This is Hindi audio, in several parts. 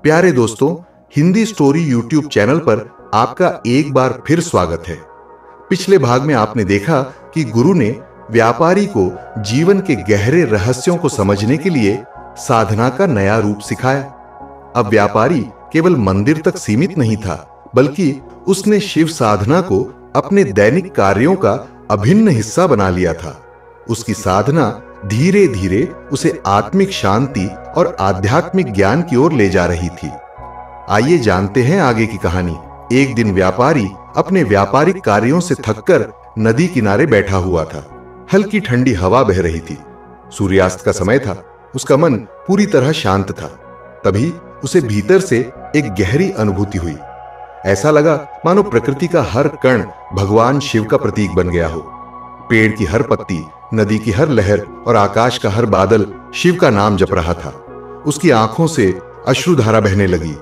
प्यारे दोस्तों, हिंदी स्टोरी यूट्यूब चैनल पर आपका एक बार फिर स्वागत है। पिछले भाग में आपने देखा कि गुरु ने व्यापारी को जीवन के गहरे रहस्यों को समझने के लिए साधना का नया रूप सिखाया। अब व्यापारी केवल मंदिर तक सीमित नहीं था, बल्कि उसने शिव साधना को अपने दैनिक कार्यों का अभिन्न हिस्सा बना लिया था। उसकी साधना धीरे धीरे उसे आत्मिक शांति और आध्यात्मिक ज्ञान की ओर ले जा रही थी। आइए जानते हैं आगे की कहानी। एक दिन व्यापारी अपने व्यापारिक कार्यों से थककर नदी किनारे बैठा हुआ था। हल्की ठंडी हवा बह रही थी। सूर्यास्त का समय था। उसका मन पूरी तरह शांत था। तभी उसे भीतर से एक गहरी अनुभूति हुई। ऐसा लगा मानो प्रकृति का हर कण भगवान शिव का प्रतीक बन गया हो। पेड़ की हर पत्ती, नदी की हर लहर और आकाश का हर बादल शिव का नाम जप रहा था। उसकी आंखों से अश्रुधारा बहने लगी।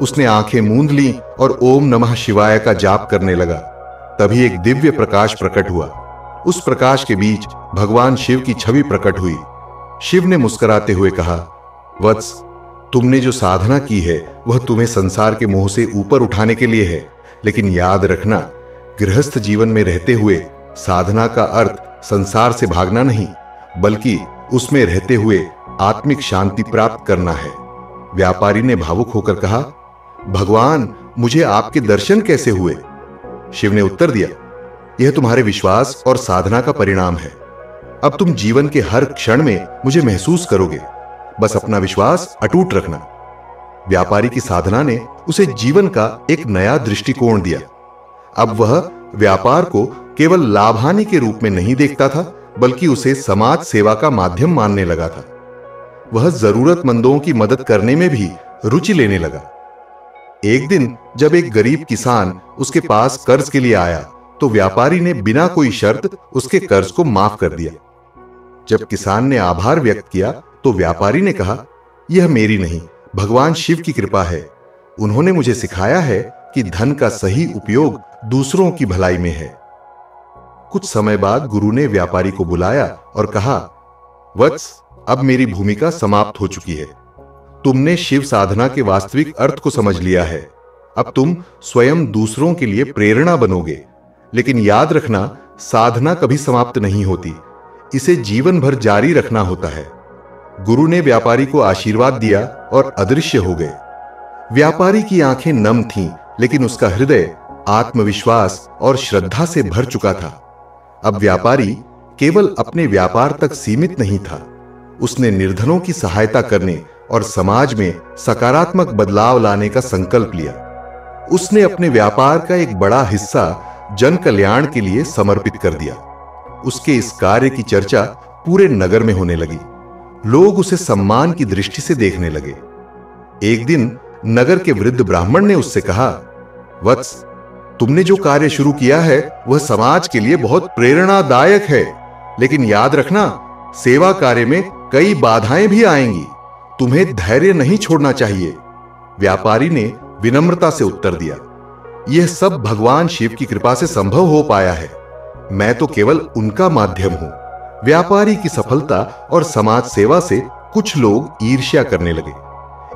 उसने आंखें मूंद ली और ओम नमः शिवाय का जाप करने लगा। तभी एक दिव्य प्रकाश प्रकट हुआ। उस प्रकाश के बीच भगवान शिव की छवि प्रकट हुई। शिव ने मुस्कुराते हुए कहा, वत्स, तुमने जो साधना की है वह तुम्हें संसार के मोह से ऊपर उठाने के लिए है। लेकिन याद रखना, गृहस्थ जीवन में रहते हुए साधना का अर्थ संसार से भागना नहीं, बल्कि उसमें रहते हुए आत्मिक शांति प्राप्त करना है। व्यापारी ने भावुक होकर कहा, भगवान, मुझे आपके दर्शन कैसे हुए? शिव ने उत्तर दिया, यह तुम्हारे विश्वास और साधना का परिणाम है। अब तुम जीवन के हर क्षण में मुझे महसूस करोगे। बस अपना विश्वास अटूट रखना। व्यापारी की साधना ने उसे जीवन का एक नया दृष्टिकोण दिया। अब वह व्यापार को केवल लाभानी के रूप में नहीं देखता था, बल्कि उसे समाज सेवा का माध्यम मानने लगा था। वह जरूरतमंदों की मदद करने में भी रुचि लेने लगा। एक दिन जब एक गरीब किसान उसके पास कर्ज के लिए आया, तो व्यापारी ने बिना कोई शर्त उसके कर्ज को माफ कर दिया। जब किसान ने आभार व्यक्त किया, तो व्यापारी ने कहा, यह मेरी नहीं, भगवान शिव की कृपा है। उन्होंने मुझे सिखाया है कि धन का सही उपयोग दूसरों की भलाई में है। कुछ समय बाद गुरु ने व्यापारी को बुलाया और कहा, वत्स, अब मेरी भूमिका समाप्त हो चुकी है। तुमने शिव साधना के वास्तविक अर्थ को समझ लिया है। अब तुम स्वयं दूसरों के लिए प्रेरणा बनोगे। लेकिन याद रखना, साधना कभी समाप्त नहीं होती। इसे जीवन भर जारी रखना होता है। गुरु ने व्यापारी को आशीर्वाद दिया और अदृश्य हो गए। व्यापारी की आंखें नम थीं, लेकिन उसका हृदय आत्मविश्वास और श्रद्धा से भर चुका था। अब व्यापारी केवल अपने व्यापार तक सीमित नहीं था। उसने निर्धनों की सहायता करने और समाज में सकारात्मक बदलाव लाने का संकल्प लिया। उसने अपने व्यापार का एक बड़ा हिस्सा जन कल्याण के लिए समर्पित कर दिया। उसके इस कार्य की चर्चा पूरे नगर में होने लगी। लोग उसे सम्मान की दृष्टि से देखने लगे। एक दिन नगर के वृद्ध ब्राह्मण ने उससे कहा, वत्स, तुमने जो कार्य शुरू किया है वह समाज के लिए बहुत प्रेरणादायक है। लेकिन याद रखना, सेवा कार्य में कई बाधाएं भी आएंगी। तुम्हें धैर्य नहीं छोड़ना चाहिए। व्यापारी ने विनम्रता से उत्तर दिया, यह सब भगवान शिव की कृपा से संभव हो पाया है। मैं तो केवल उनका माध्यम हूं। व्यापारी की सफलता और समाज सेवा से कुछ लोग ईर्ष्या करने लगे।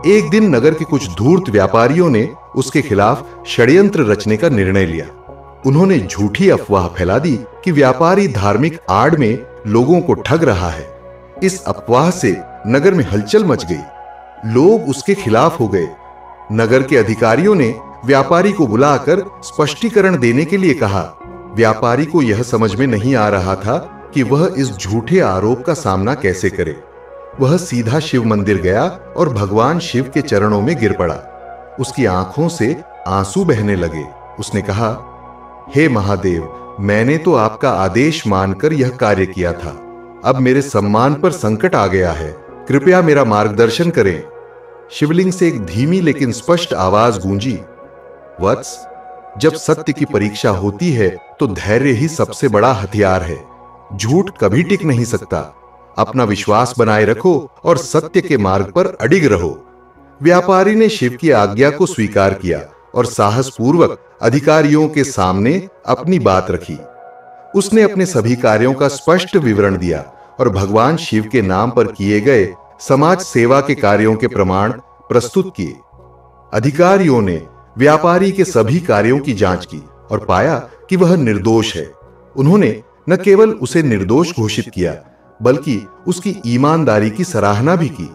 एक दिन नगर के कुछ धूर्त व्यापारियों ने उसके खिलाफ षड्यंत्र रचने का निर्णय लिया। उन्होंने झूठी अफवाह फैला दी कि व्यापारी धार्मिक आड़ में लोगों को ठग रहा है। इस अफवाह से नगर में हलचल मच गई। लोग उसके खिलाफ हो गए। नगर के अधिकारियों ने व्यापारी को बुलाकर स्पष्टीकरण देने के लिए कहा। व्यापारी को यह समझ में नहीं आ रहा था कि वह इस झूठे आरोप का सामना कैसे करे। वह सीधा शिव मंदिर गया और भगवान शिव के चरणों में गिर पड़ा। उसकी आंखों से आंसू बहने लगे। उसने कहा, हे महादेव, मैंने तो आपका आदेश मानकर यह कार्य किया था। अब मेरे सम्मान पर संकट आ गया है। कृपया मेरा मार्गदर्शन करें। शिवलिंग से एक धीमी लेकिन स्पष्ट आवाज गूंजी, वत्स, जब सत्य की परीक्षा होती है तो धैर्य ही सबसे बड़ा हथियार है। झूठ कभी टिक नहीं सकता। अपना विश्वास बनाए रखो और सत्य के मार्ग पर अडिग रहो। व्यापारी ने शिव की आज्ञा को स्वीकार किया और साहसपूर्वक अधिकारियों के सामने अपनी बात रखी। उसने अपने सभी कार्यों का स्पष्ट विवरण दिया और भगवान शिव के नाम पर किए गए समाज सेवा के कार्यों के प्रमाण प्रस्तुत किए। अधिकारियों ने व्यापारी के सभी कार्यों की जांच की और पाया कि वह निर्दोष है। उन्होंने न केवल उसे निर्दोष घोषित किया, बल्कि उसकी ईमानदारी की सराहना भी की।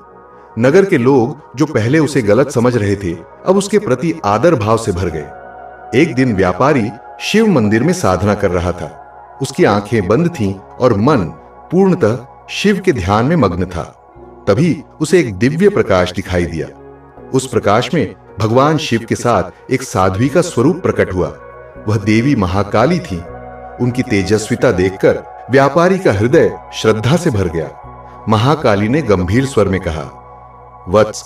नगर के लोग जो पहले उसे गलत समझ रहे थे, अब उसके प्रति आदर भाव से भर गए। एक दिन व्यापारी शिव मंदिर में साधना कर रहा था। उसकी आंखें बंद थीं और मन पूर्णतः शिव के ध्यान में मग्न था। तभी उसे एक दिव्य प्रकाश दिखाई दिया। उस प्रकाश में भगवान शिव के साथ एक साध्वी का स्वरूप प्रकट हुआ। वह देवी महाकाली थी। उनकी तेजस्विता देखकर व्यापारी का हृदय श्रद्धा से भर गया। महाकाली ने गंभीर स्वर में कहा, वत्स,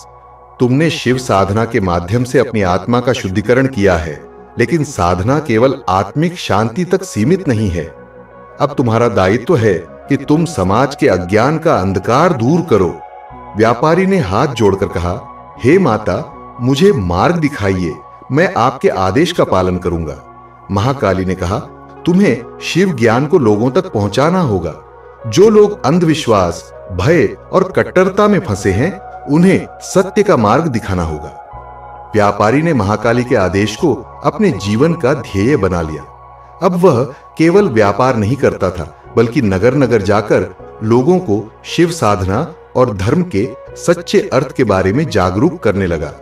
तुमने शिव साधना के माध्यम से अपनी आत्मा का शुद्धिकरण किया है, लेकिन साधना केवल आत्मिक शांति तक सीमित नहीं है। अब तुम्हारा दायित्व है कि तुम समाज के अज्ञान का अंधकार दूर करो। व्यापारी ने हाथ जोड़कर कहा, हे माता, मुझे मार्ग दिखाइए, मैं आपके आदेश का पालन करूंगा। महाकाली ने कहा, तुम्हें शिव ज्ञान को लोगों तक पहुंचाना होगा। जो लोग अंधविश्वास, भय और कट्टरता में फंसे हैं, उन्हें सत्य का मार्ग दिखाना होगा। व्यापारी ने महाकाली के आदेश को अपने जीवन का ध्येय बना लिया। अब वह केवल व्यापार नहीं करता था, बल्कि नगर नगर जाकर लोगों को शिव साधना और धर्म के सच्चे अर्थ के बारे में जागरूक करने लगा।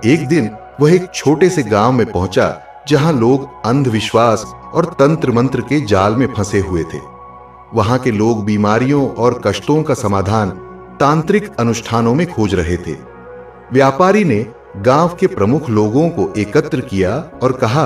एक दिन वह एक छोटे से गांव में पहुंचा, जहां लोग अंधविश्वास और तंत्र मंत्र के जाल में फंसे हुए थे। वहां के लोग बीमारियों और कष्टों का समाधान तांत्रिक अनुष्ठानों में खोज रहे थे। व्यापारी ने गांव के प्रमुख लोगों को एकत्र किया और कहा,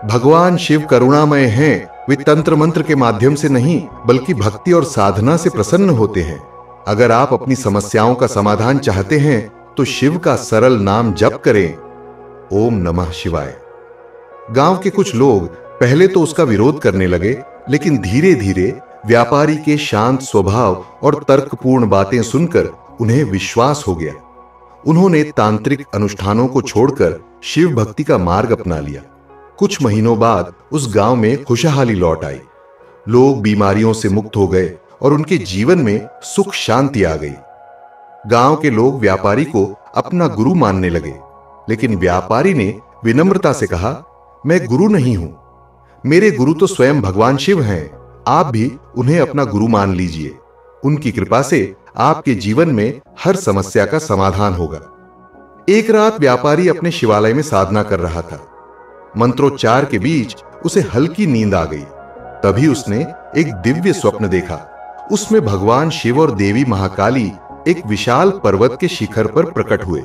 भगवान शिव करुणामय हैं। वे तंत्र मंत्र के माध्यम से नहीं, बल्कि भक्ति और साधना से प्रसन्न होते हैं। अगर आप अपनी समस्याओं का समाधान चाहते हैं तो शिव का सरल नाम जप करें, ओम नमः शिवाय। गांव के कुछ लोग पहले तो उसका विरोध करने लगे, लेकिन धीरे धीरे व्यापारी के शांत स्वभाव और तर्कपूर्ण बातें सुनकर उन्हें विश्वास हो गया। उन्होंने तांत्रिक अनुष्ठानों को छोड़कर शिव भक्ति का मार्ग अपना लिया। कुछ महीनों बाद उस गांव में खुशहाली लौट आई। लोग बीमारियों से मुक्त हो गए और उनके जीवन में सुख शांति आ गई। गांव के लोग व्यापारी को अपना गुरु मानने लगे, लेकिन व्यापारी ने विनम्रता से कहा, मैं गुरु नहीं हूं, मेरे गुरु तो स्वयं भगवान शिव हैं। आप भी उन्हें अपना गुरु मान लीजिए। उनकी कृपा से आपके जीवन में हर समस्या का समाधान होगा। एक रात व्यापारी अपने शिवालय में साधना कर रहा था। मंत्रोच्चार के बीच उसे हल्की नींद आ गई। तभी उसने एक दिव्य स्वप्न देखा। उसमें भगवान शिव और देवी महाकाली एक विशाल पर्वत के शिखर पर प्रकट हुए।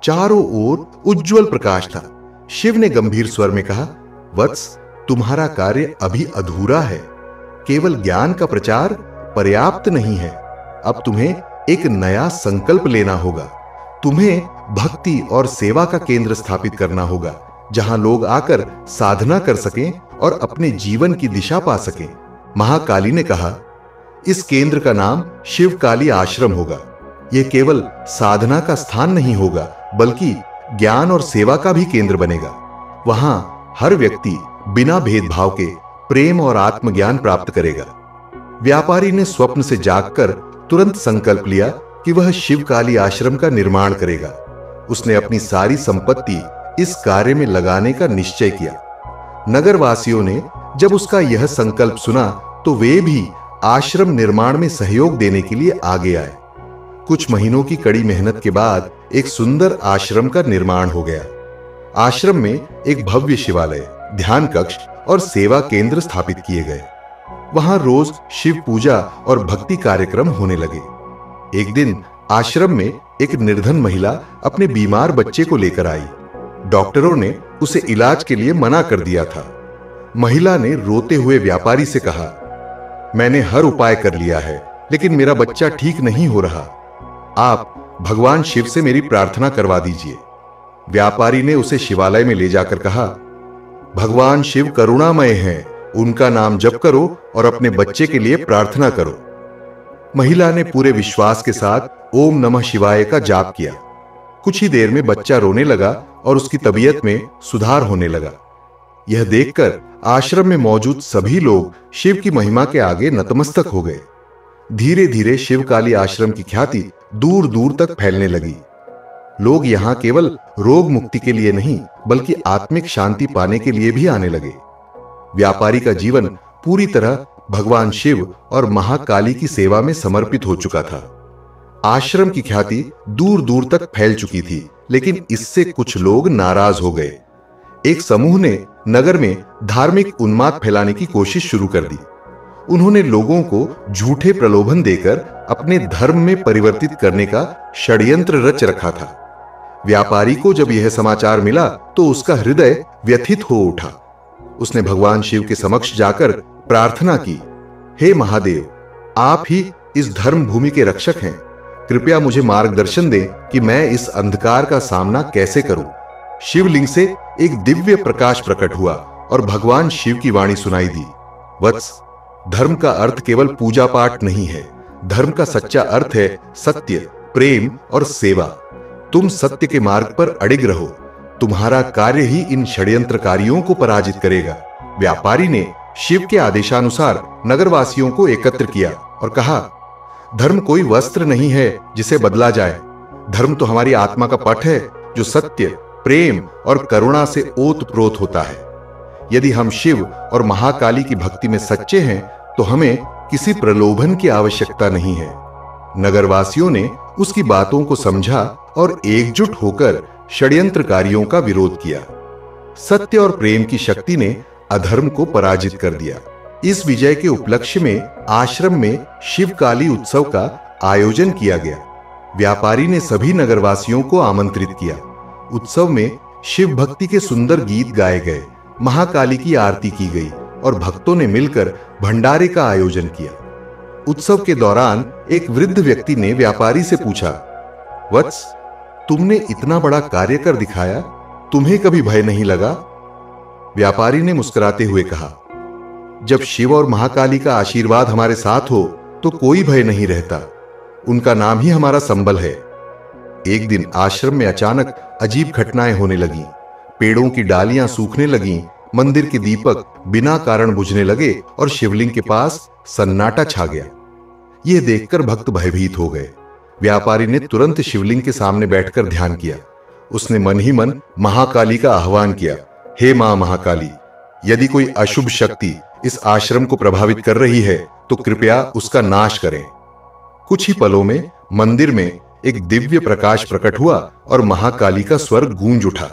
चारों ओर उज्जवल प्रकाश था। शिव ने गंभीर स्वर में कहा, वत्स, तुम्हारा कार्य अभी अधूरा है। केवल ज्ञान का प्रचार पर्याप्त नहीं है। अब तुम्हें एक नया संकल्प लेना होगा। तुम्हें भक्ति और सेवा का केंद्र स्थापित करना होगा, जहां लोग आकर साधना कर सकें और अपने जीवन की दिशा पा सकें। महाकाली ने कहा, इस केंद्र का नाम शिवकाली आश्रम होगा। यह केवल साधना का स्थान नहीं होगा, बल्कि ज्ञान और सेवा का भी केंद्र बनेगा। वहां हर व्यक्ति बिना भेदभाव के प्रेम और आत्मज्ञान प्राप्त करेगा। व्यापारी ने स्वप्न से जागकर तुरंत संकल्प लिया कि वह शिवकाली आश्रम का निर्माण करेगा। उसने अपनी सारी संपत्ति इस कार्य में लगाने का निश्चय किया। नगरवासियों ने जब उसका यह संकल्प सुना तो वे भी आश्रम निर्माण में सहयोग देने के लिए आगे आए। कुछ महीनों की कड़ी मेहनत के बाद एक सुंदर आश्रम का निर्माण हो गया। आश्रम में एक भव्य शिवालय, ध्यान कक्ष और सेवा केंद्र स्थापित किए गए। वहां रोज शिव पूजा और भक्ति कार्यक्रम होने लगे। एक दिन आश्रम में एक निर्धन महिला अपने बीमार बच्चे को लेकर आई। डॉक्टरों ने उसे इलाज के लिए मना कर दिया था। महिला ने रोते हुए व्यापारी से कहा, मैंने हर उपाय कर लिया है, लेकिन मेरा बच्चा ठीक नहीं हो रहा। आप भगवान शिव से मेरी प्रार्थना करवा दीजिए। व्यापारी ने उसे शिवालय में ले जाकर कहा, भगवान शिव करुणामय हैं, उनका नाम जप करो और अपने बच्चे के लिए प्रार्थना करो। महिला ने पूरे विश्वास के साथ ओम नमः शिवाय का जाप किया। कुछ ही देर में बच्चा रोने लगा और उसकी तबीयत में सुधार होने लगा। यह देखकर आश्रम में मौजूद सभी लोग शिव की महिमा के आगे नतमस्तक हो गए। धीरे धीरे शिवकाली आश्रम की ख्याति दूर दूर तक फैलने लगी। लोग यहाँ केवल रोग मुक्ति के लिए नहीं बल्कि आत्मिक शांति पाने के लिए भी आने लगे। व्यापारी का जीवन पूरी तरह भगवान शिव और महाकाली की सेवा में समर्पित हो चुका था। आश्रम की ख्याति दूर दूर तक फैल चुकी थी, लेकिन इससे कुछ लोग नाराज हो गए। एक समूह ने नगर में धार्मिक उन्माद फैलाने की कोशिश शुरू कर दी। उन्होंने लोगों को झूठे प्रलोभन देकर अपने धर्म में परिवर्तित करने का षड्यंत्र रच रखा था। व्यापारी को जब यह समाचार मिला तो उसका हृदय व्यथित हो उठा। उसने भगवान शिव के समक्ष जाकर प्रार्थना की, हे महादेव, आप ही इस धर्म भूमि के रक्षक हैं। कृपया मुझे मार्गदर्शन दें कि मैं इस अंधकार का सामना कैसे करूं। शिवलिंग से एक दिव्य प्रकाश प्रकट हुआ और भगवान शिव की वाणी सुनाई दी, वत्स, धर्म का अर्थ केवल पूजा पाठ नहीं है। धर्म का सच्चा अर्थ है सत्य, प्रेम और सेवा। तुम सत्य के मार्ग पर अडिग रहो। तुम्हारा कार्य ही इन षड्यंत्रकारियों को पराजित करेगा। व्यापारी ने शिव के आदेशानुसार नगरवासियों को एकत्र किया और कहा, धर्म कोई वस्त्र नहीं है जिसे बदला जाए। धर्म तो हमारी आत्मा का पट है जो सत्य, प्रेम और करुणा से ओतप्रोत होता है। यदि हम शिव और महाकाली की भक्ति में सच्चे हैं तो हमें किसी प्रलोभन की आवश्यकता नहीं है। नगरवासियों ने उसकी बातों को समझा और एकजुट होकर षड्यंत्रकारियों का विरोध किया। सत्य और प्रेम की शक्ति ने अधर्म को पराजित कर दिया। इस विजय के उपलक्ष्य में आश्रम में शिवकाली उत्सव का आयोजन किया गया। व्यापारी ने सभी नगरवासियों को आमंत्रित किया। उत्सव में शिव भक्ति के सुंदर गीत गाए गए, महाकाली की आरती की गई और भक्तों ने मिलकर भंडारे का आयोजन किया। उत्सव के दौरान एक वृद्ध व्यक्ति ने व्यापारी से पूछा, वत्स, तुमने इतना बड़ा कार्य कर दिखाया, तुम्हें कभी भय नहीं लगा? व्यापारी ने मुस्कुराते हुए कहा, जब शिव और महाकाली का आशीर्वाद हमारे साथ हो तो कोई भय नहीं रहता। उनका नाम ही हमारा संबल है। एक दिन आश्रम में अचानक अजीब घटनाएं होने लगीं। पेड़ों की डालियां सूखने लगीं, मंदिर के दीपक बिना कारण बुझने लगे और शिवलिंग के पास सन्नाटा छा गया। यह देखकर भक्त भयभीत हो गए। व्यापारी ने तुरंत शिवलिंग के सामने बैठकर ध्यान किया। उसने मन ही मन महाकाली का आह्वान किया, हे मां महाकाली, यदि कोई अशुभ शक्ति इस आश्रम को प्रभावित कर रही है तो कृपया उसका नाश करें। कुछ ही पलों में मंदिर में एक दिव्य प्रकाश प्रकट हुआ और महाकाली का स्वर गूंज उठा,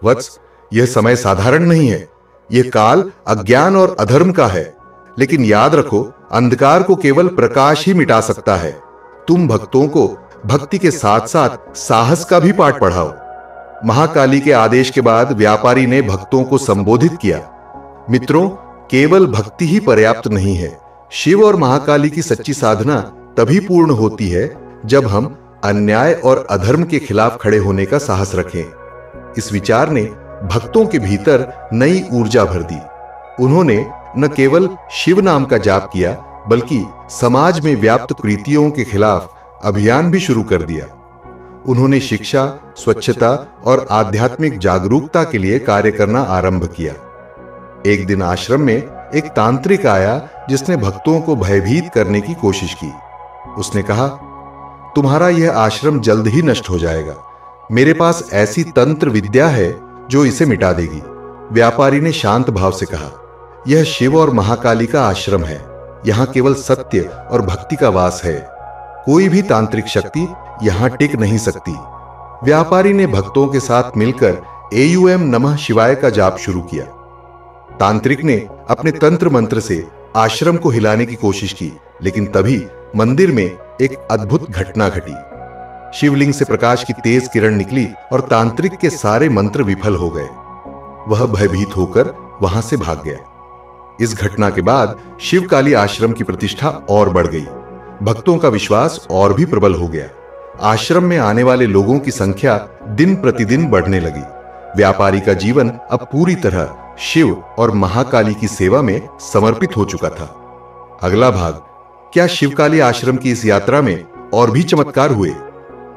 वत्स, यह समय साधारण नहीं है। यह काल अज्ञान और अधर्म का है, लेकिन याद रखो, अंधकार को केवल प्रकाश ही मिटा सकता है। तुम भक्तों को भक्ति के साथ साथ साहस का भी पाठ पढ़ाओ। महाकाली के आदेश के बाद व्यापारी ने भक्तों को संबोधित किया, मित्रों, केवल भक्ति ही पर्याप्त नहीं है। शिव और महाकाली की सच्ची साधना तभी पूर्ण होती है जब हम अन्याय और अधर्म के खिलाफ खड़े होने का साहस रखें। इस विचार ने भक्तों के भीतर नई ऊर्जा भर दी। उन्होंने न केवल शिव नाम का जाप किया, बल्कि समाज में व्याप्त कुरीतियों के खिलाफ अभियान भी शुरू कर दिया। उन्होंने शिक्षा, स्वच्छता और आध्यात्मिक जागरूकता के लिए कार्य करना आरंभ किया। एक दिन आश्रम में एक तांत्रिक आया जिसने भक्तों को भयभीत करने की कोशिश की। उसने कहा, तुम्हारा यह आश्रम जल्द ही नष्ट हो जाएगा। मेरे पास ऐसी तंत्र विद्या है जो इसे मिटा देगी। व्यापारी ने शांत भाव से कहा, यह शिव और महाकाली का आश्रम है। यहां केवल सत्य और भक्ति का वास है। कोई भी तांत्रिक शक्ति यहां टिक नहीं सकती। व्यापारी ने भक्तों के साथ मिलकर एयूएम नमः शिवाय का जाप शुरू किया। तांत्रिक ने अपने तंत्र मंत्र से आश्रम को हिलाने की कोशिश की, लेकिन तभी मंदिर में एक अद्भुत घटना घटी। शिवलिंग से प्रकाश की तेज किरण निकली और तांत्रिक के सारे मंत्र विफल हो गए। वह भयभीत होकर वहां से भाग गया। इस घटना के बाद शिवकाली आश्रम की प्रतिष्ठा और बढ़ गई। भक्तों का विश्वास और भी प्रबल हो गया। आश्रम में आने वाले लोगों की संख्या दिन प्रतिदिन बढ़ने लगी। व्यापारी का जीवन अब पूरी तरह शिव और महाकाली की सेवा में समर्पित हो चुका था। अगला भाग, क्या शिवकाली आश्रम की इस यात्रा में और भी चमत्कार हुए?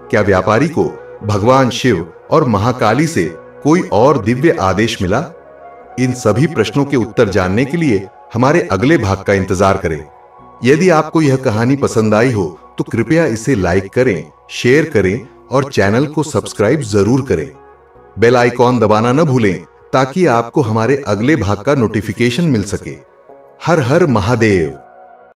क्या व्यापारी को भगवान शिव और महाकाली से कोई और दिव्य आदेश मिला? इन सभी प्रश्नों के उत्तर जानने के लिए हमारे अगले भाग का इंतजार करें। यदि आपको यह कहानी पसंद आई हो तो कृपया इसे लाइक करें, शेयर करें और चैनल को सब्सक्राइब जरूर करें। बेल आइकॉन दबाना न भूलें ताकि आपको हमारे अगले भाग का नोटिफिकेशन मिल सके। हर हर महादेव।